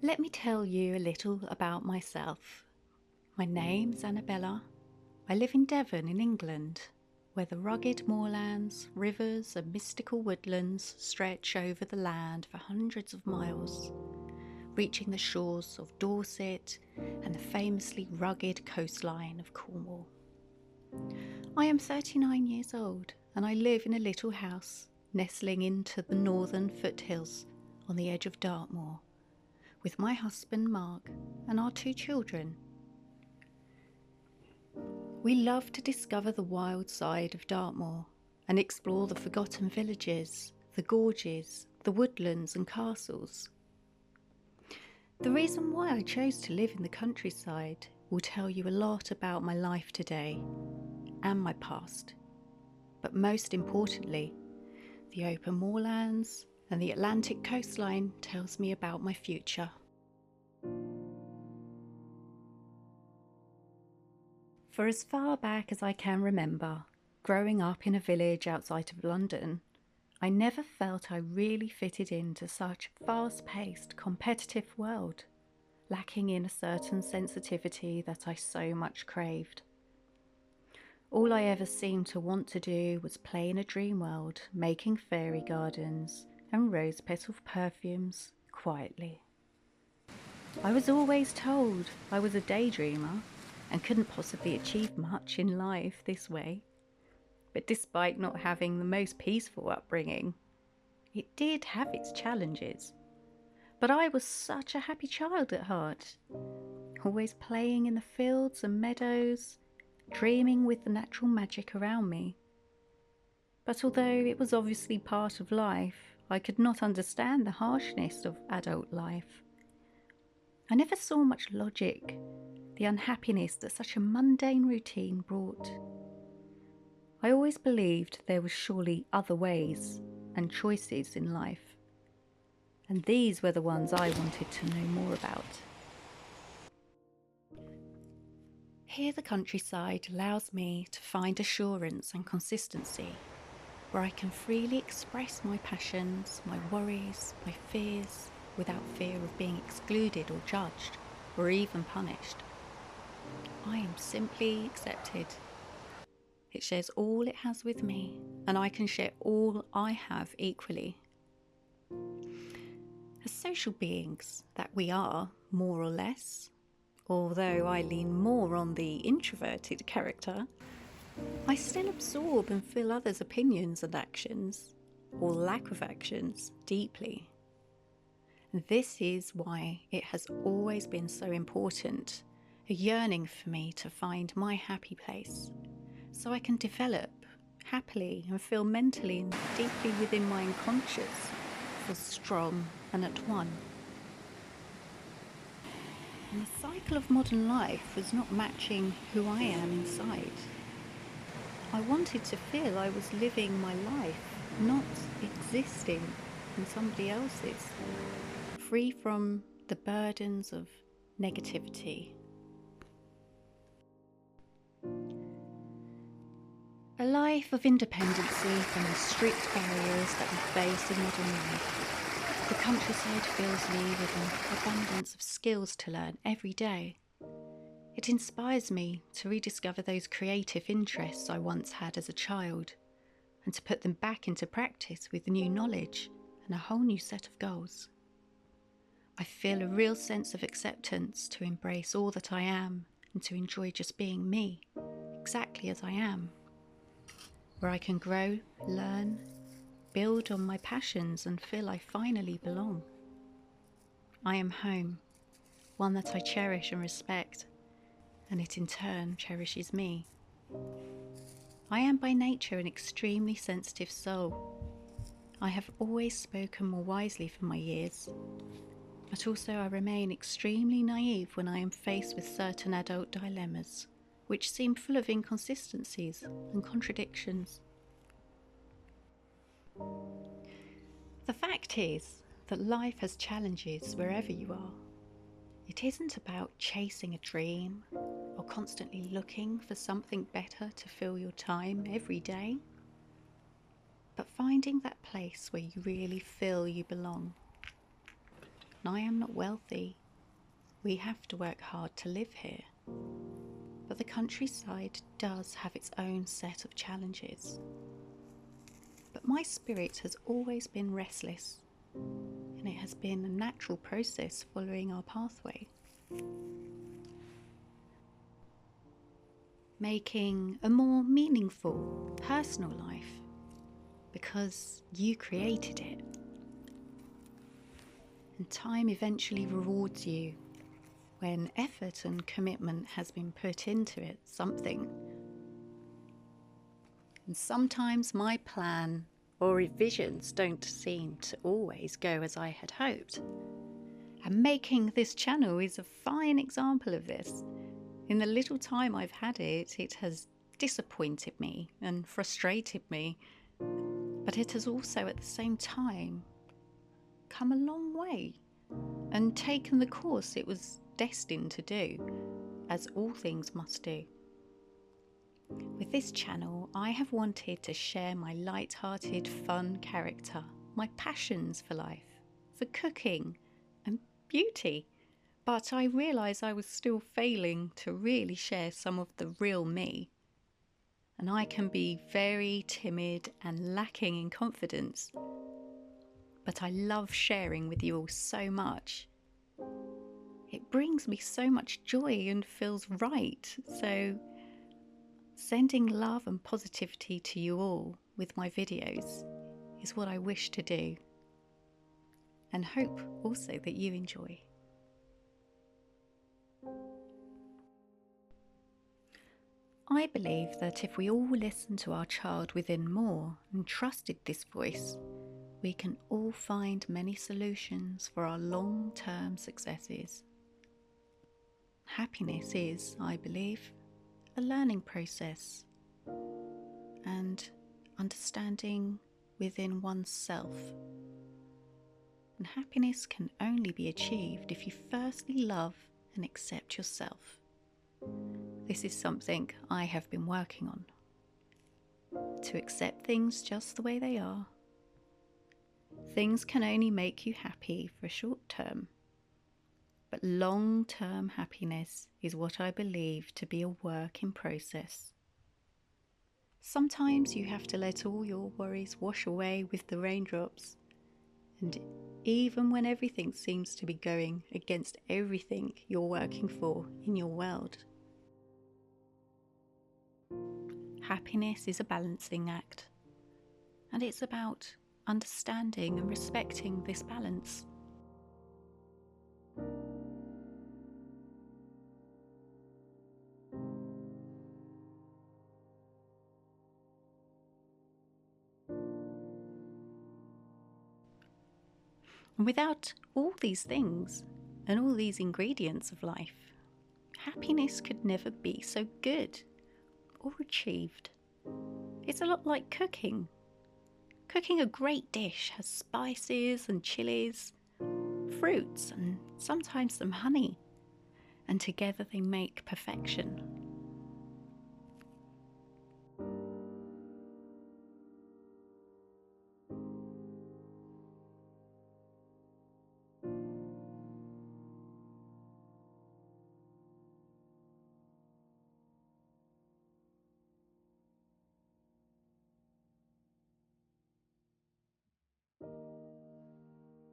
Let me tell you a little about myself. My name's Annabella. I live in Devon in England, where the rugged moorlands, rivers and mystical woodlands stretch over the land for hundreds of miles, reaching the shores of Dorset and the famously rugged coastline of Cornwall. I am 39 years old and I live in a little house nestling into the northern foothills on the edge of Dartmoor, with my husband Mark and our 2 children. We love to discover the wild side of Dartmoor and explore the forgotten villages, the gorges, the woodlands and castles. The reason why I chose to live in the countryside will tell you a lot about my life today and my past, but most importantly, the open moorlands and the Atlantic coastline tells me about my future. For as far back as I can remember, growing up in a village outside of London, I never felt I really fitted into such a fast-paced, competitive world, lacking in a certain sensitivity that I so much craved. All I ever seemed to want to do was play in a dream world, making fairy gardens and rose petal perfumes quietly. I was always told I was a daydreamer and couldn't possibly achieve much in life this way. But despite not having the most peaceful upbringing, it did have its challenges. But I was such a happy child at heart, always playing in the fields and meadows, dreaming with the natural magic around me. But although it was obviously part of life, I could not understand the harshness of adult life. I never saw much logic, the unhappiness that such a mundane routine brought. I always believed there were surely other ways and choices in life, and these were the ones I wanted to know more about. Here the countryside allows me to find assurance and consistency, where I can freely express my passions, my worries, my fears, without fear of being excluded or judged, or even punished. I am simply accepted. It shares all it has with me, and I can share all I have equally. As social beings that we are, more or less, although I lean more on the introverted character, I still absorb and feel others' opinions and actions, or lack of actions, deeply. This is why it has always been so important, a yearning for me to find my happy place, so I can develop happily and feel mentally and deeply within my unconscious, feel strong and at one. And the cycle of modern life was not matching who I am inside. I wanted to feel I was living my life, not existing in somebody else's, free from the burdens of negativity. A life of independency from the strict barriers that we face in modern life. The countryside fills me with an abundance of skills to learn every day. It inspires me to rediscover those creative interests I once had as a child, and to put them back into practice with new knowledge and a whole new set of goals. I feel a real sense of acceptance to embrace all that I am and to enjoy just being me, exactly as I am, where I can grow, learn, build on my passions and feel I finally belong. I am home, one that I cherish and respect, and it in turn cherishes me. I am by nature an extremely sensitive soul. I have always spoken more wisely for my years, but also I remain extremely naive when I am faced with certain adult dilemmas, which seem full of inconsistencies and contradictions. The fact is that life has challenges wherever you are. It isn't about chasing a dream or constantly looking for something better to fill your time every day, but finding that place where you really feel you belong. and I am not wealthy. We have to work hard to live here. But the countryside does have its own set of challenges. But my spirit has always been restless, and it has been a natural process following our pathway. Making a more meaningful, personal life, because you created it. And time eventually rewards you when effort and commitment has been put into it, something. And sometimes my plan or visions don't seem to always go as I had hoped. And making this channel is a fine example of this. In the little time I've had it, it has disappointed me and frustrated me, but it has also at the same time come a long way and taken the course it was destined to do, as all things must do. With this channel, I have wanted to share my light-hearted, fun character, my passions for life, for cooking and beauty, but I realised I was still failing to really share some of the real me. And I can be very timid and lacking in confidence, but I love sharing with you all so much. It brings me so much joy and feels right. So sending love and positivity to you all with my videos is what I wish to do, and hope also that you enjoy. I believe that if we all listen to our child within more and trusted this voice, we can all find many solutions for our long-term successes. Happiness is, I believe, a learning process and understanding within oneself. And happiness can only be achieved if you firstly love and accept yourself. This is something I have been working on. To accept things just the way they are. Things can only make you happy for a short term, but long-term happiness is what I believe to be a work in process. Sometimes you have to let all your worries wash away with the raindrops, and even when everything seems to be going against everything you're working for in your world. Happiness is a balancing act, and it's about understanding and respecting this balance. And without all these things and all these ingredients of life, happiness could never be so good or achieved. It's a lot like cooking. Cooking a great dish has spices and chilies, fruits and sometimes some honey, and together they make perfection.